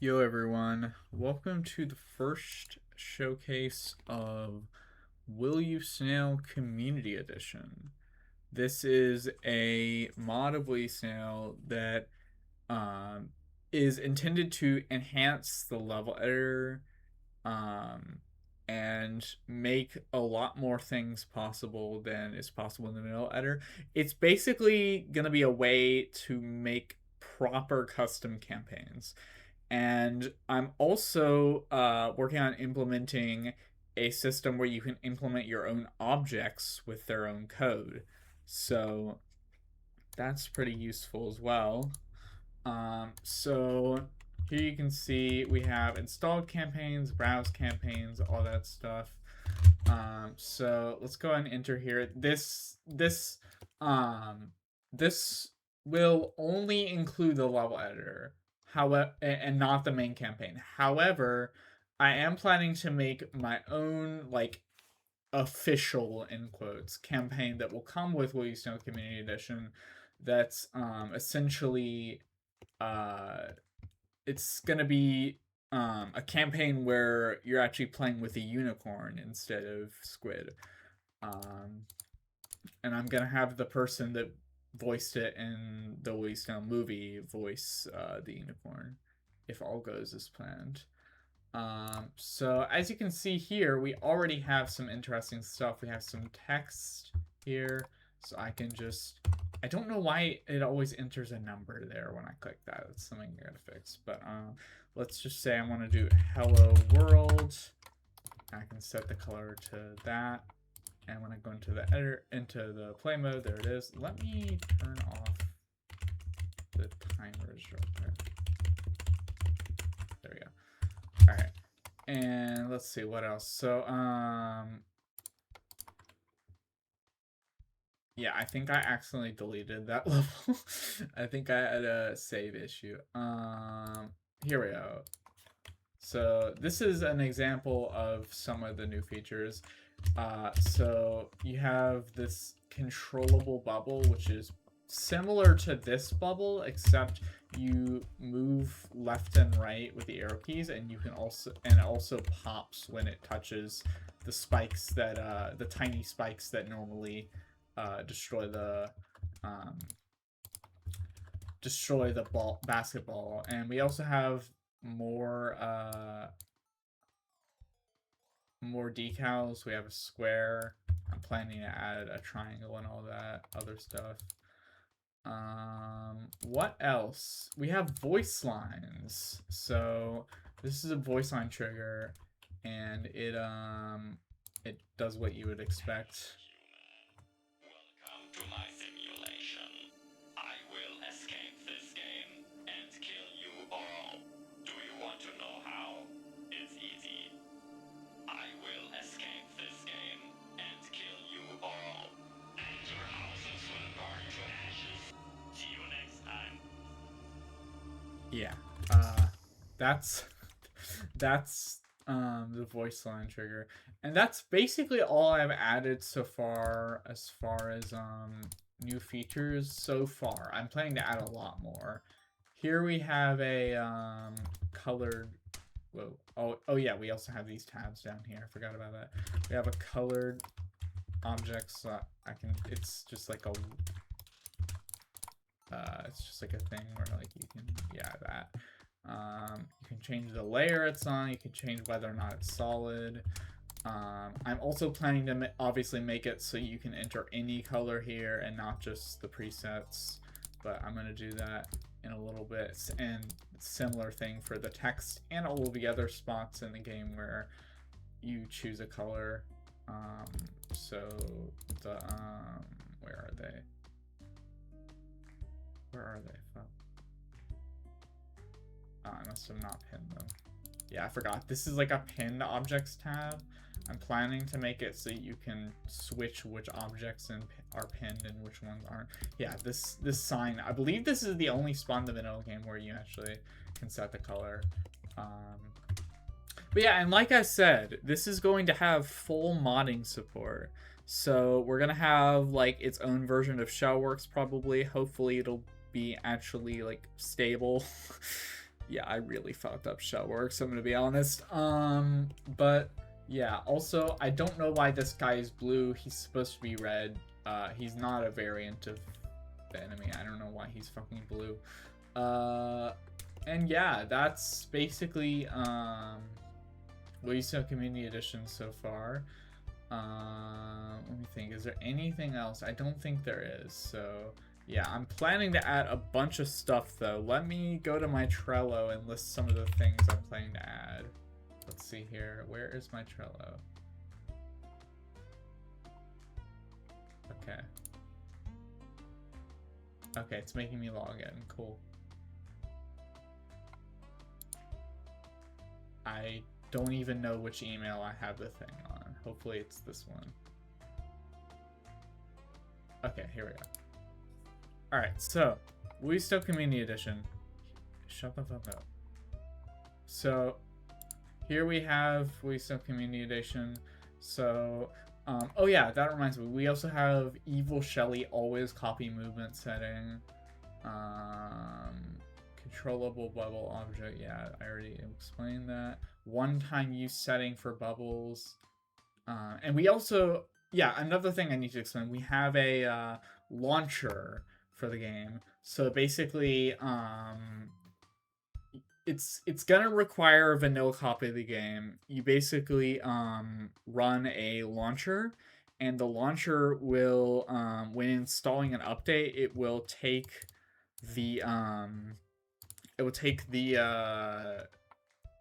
Yo everyone, welcome to the first showcase of Snail Community Edition. This is a mod of Snail that um, is intended to enhance the level editor um, and make a lot more things possible than is possible in the middle editor. It's basically going to be a way to make proper custom campaigns. And I'm also working on implementing a system where you can implement your own objects with their own code. So that's pretty useful as well. So here you can see we have installed campaigns, browse campaigns, all that stuff. So let's go ahead and enter here. This will only include the level editor, however, and not the main campaign. However, I am planning to make my own official in quotes campaign that will come with WYS Community Edition. That's essentially uh, it's gonna be a campaign where you're actually playing with a unicorn instead of squid. Um, and I'm gonna have the person that voiced it in the WYS movie voice the unicorn, if all goes as planned. So as you can see here, we already have some interesting stuff. We have some text here, so I can just... I don't know why it always enters a number there when I click that. It's something I gotta fix. But let's just say I want to do hello world. I can set the color to that. And when I go into the editor, into the play mode, there it is. Let me turn off the timers real quick. There we go. All right. And let's see what else. So, yeah, I think I accidentally deleted that level. I think I had a save issue. Here we go. So this is an example of some of the new features. So you have this controllable bubble, which is similar to this bubble, except you move left and right with the arrow keys, and you can also, and it also pops when it touches the spikes that the tiny spikes that normally destroy the basketball. And we also have more decals. We have a square. I'm planning to add a triangle and all that other stuff. What else? We have voice lines. So this is a voice line trigger, and it does what you would expect. Welcome to my simulation. I will escape this game and kill you all. Do you want to know how? It's easy. I will escape this game and kill you all. And your houses will burn to ashes. See you next time. Yeah. That's the voice line trigger. And that's basically all I've added so far as new features so far. I'm planning to add a lot more. Here we have a colored... Whoa. Oh yeah, we also have these tabs down here. I forgot about that. We have a colored object, so I can... It's just like a... it's just like a thing where like you can... Yeah, that. You can change the layer it's on. You can change whether or not it's solid. I'm also planning to obviously make it so you can enter any color here and not just the presets, but I'm going to do that in a little bit. And similar thing for the text and all of the other spots in the game where you choose a color. So the where are they? Where are they? Oh, I must have not pinned them. Yeah, I forgot. This is like a pinned objects tab. I'm planning to make it so you can switch which objects are pinned and which ones aren't. Yeah, this sign. I believe this is the only spot in the vanilla game where you actually can set the color. But yeah, and like I said, this is going to have full modding support. So we're gonna have like its own version of Shellworks probably. Hopefully it'll be actually like stable. Yeah, I really fucked up Shellworks, I'm gonna be honest. But yeah, also, I don't know why this guy is blue. He's supposed to be red. He's not a variant of the enemy. I don't know why he's fucking blue. And yeah, that's basically, WYS Community Edition so far. Let me think. Is there anything else? I don't think there is. So yeah, I'm planning to add a bunch of stuff though. Let me go to my Trello and list some of the things I'm planning to add. Let's see here. Where is my Trello? Okay. Okay, it's making me log in. Cool. I don't even know which email I have the thing on. Hopefully it's this one. Okay, here we go. Alright, so, WYS Community Edition. Shut the fuck up. So, here we have WYS Community Edition. So, oh yeah, that reminds me. We also have Evil Shelly always copy movement setting. Controllable bubble object. Yeah, I already explained that. One-time use setting for bubbles. And we also, yeah, another thing I need to explain. We have a launcher for the game. So basically, it's gonna require a vanilla copy of the game. You basically run a launcher, and the launcher will when installing an update, it will take the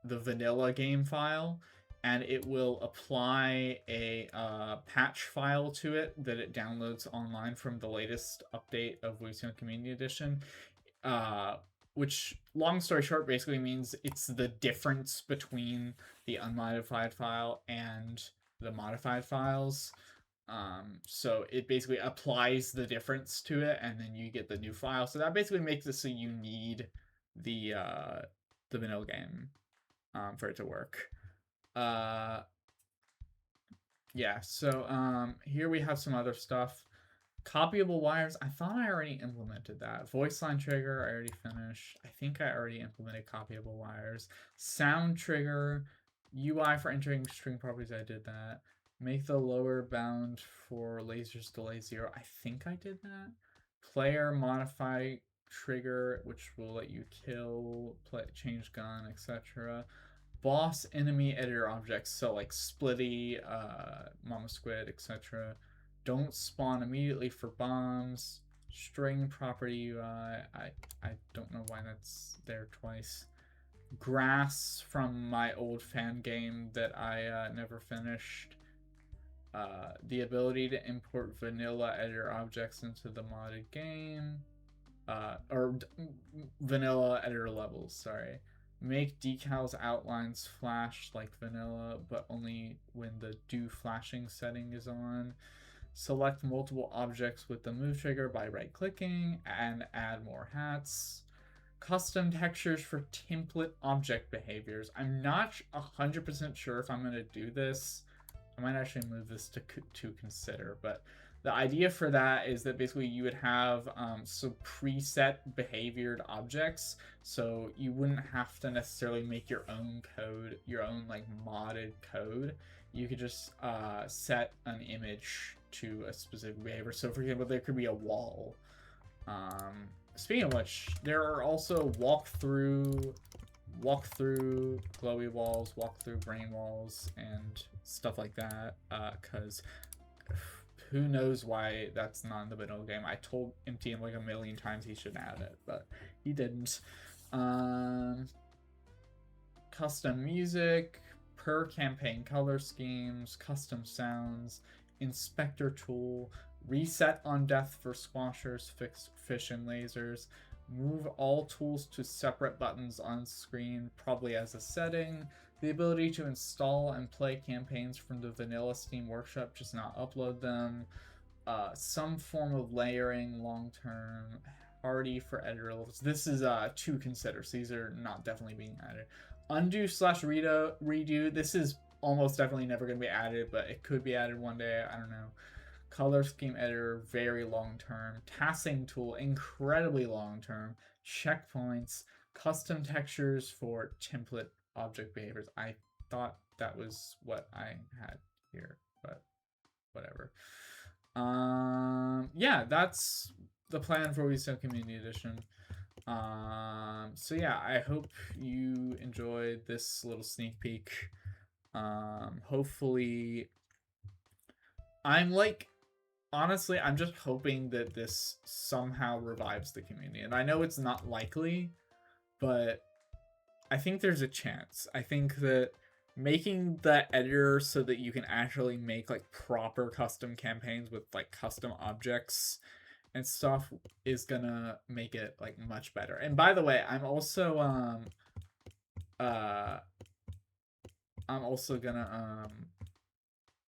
the vanilla game file, and it will apply a patch file to it that it downloads online from the latest update of WYS Community Edition. Which, long story short, basically means it's the difference between the unmodified file and the modified files. So it basically applies the difference to it, and then you get the new file. So that basically makes it so you need the vanilla game for it to work. Yeah, so here we have some other stuff. Copyable wires, I thought I already implemented that. Voice line trigger, I already finished. I think I already implemented copyable wires. Sound trigger, UI for entering string properties, I did that. Make the lower bound for lasers delay 0, I think I did that. Player modify trigger, which will let you kill, change gun, etc. Boss enemy editor objects, so like Splitty, Mama Squid, etc. Don't spawn immediately for bombs. String property UI. I don't know why that's there twice. Grass from my old fan game that I never finished. The ability to import vanilla editor objects into the modded game. Or vanilla editor levels, sorry. Make decals outlines flash like vanilla, but only when the do flashing setting is on. Select multiple objects with the move trigger by right-clicking, and add more hats. Custom textures for template object behaviors. I'm not 100% sure if I'm going to do this. I might actually move this to consider, but the idea for that is that basically you would have some preset behaviored objects, so you wouldn't have to necessarily make your own code, your own like modded code. You could just set an image to a specific behavior. So for example, there could be a wall. Speaking of which, there are also walkthrough glowy walls, walkthrough brain walls, and stuff like that. Because who knows why that's not in the vanilla game. I told MTM like a million times he should add it, but he didn't. Custom music, per campaign color schemes, custom sounds, inspector tool, reset on death for squashers, fish, and lasers, move all tools to separate buttons on screen, probably as a setting, the ability to install and play campaigns from the vanilla Steam Workshop, just not upload them, some form of layering long-term, hardy for editor levels. This is to consider, so these are not definitely being added. Undo / redo, this is almost definitely never going to be added, but it could be added one day, I don't know. Color scheme editor, very long term. Tassing tool, incredibly long term. Checkpoints, custom textures for template object behaviors. I thought that was what I had here, but whatever. Yeah, that's the plan for WYS Community Edition. So yeah, I hope you enjoyed this little sneak peek. Hopefully, honestly, I'm just hoping that this somehow revives the community. And I know it's not likely, but I think there's a chance. I think that making the editor so that you can actually make like proper custom campaigns with like custom objects and stuff is gonna make it like much better. And by the way, I'm also gonna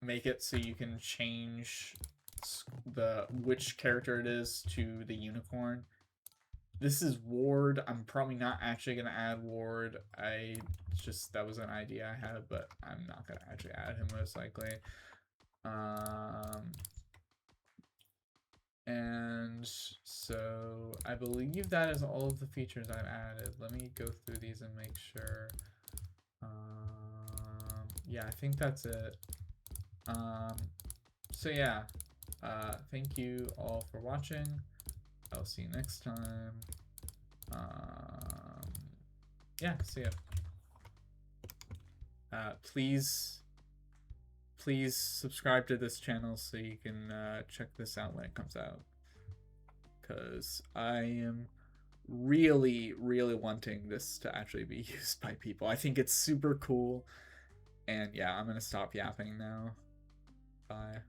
make it so you can change which character it is to the unicorn. This is Ward. I'm probably not actually gonna add Ward. That was an idea I had, but I'm not gonna actually add him most likely. And so I believe that is all of the features I've added. Let me go through these and make sure. Yeah, I think that's it. So yeah, thank you all for watching. I'll see you next time. Yeah, see ya. Please subscribe to this channel so you can check this out when it comes out, because I am really wanting this to actually be used by people. I think it's super cool. And yeah, I'm gonna stop yapping now. Bye.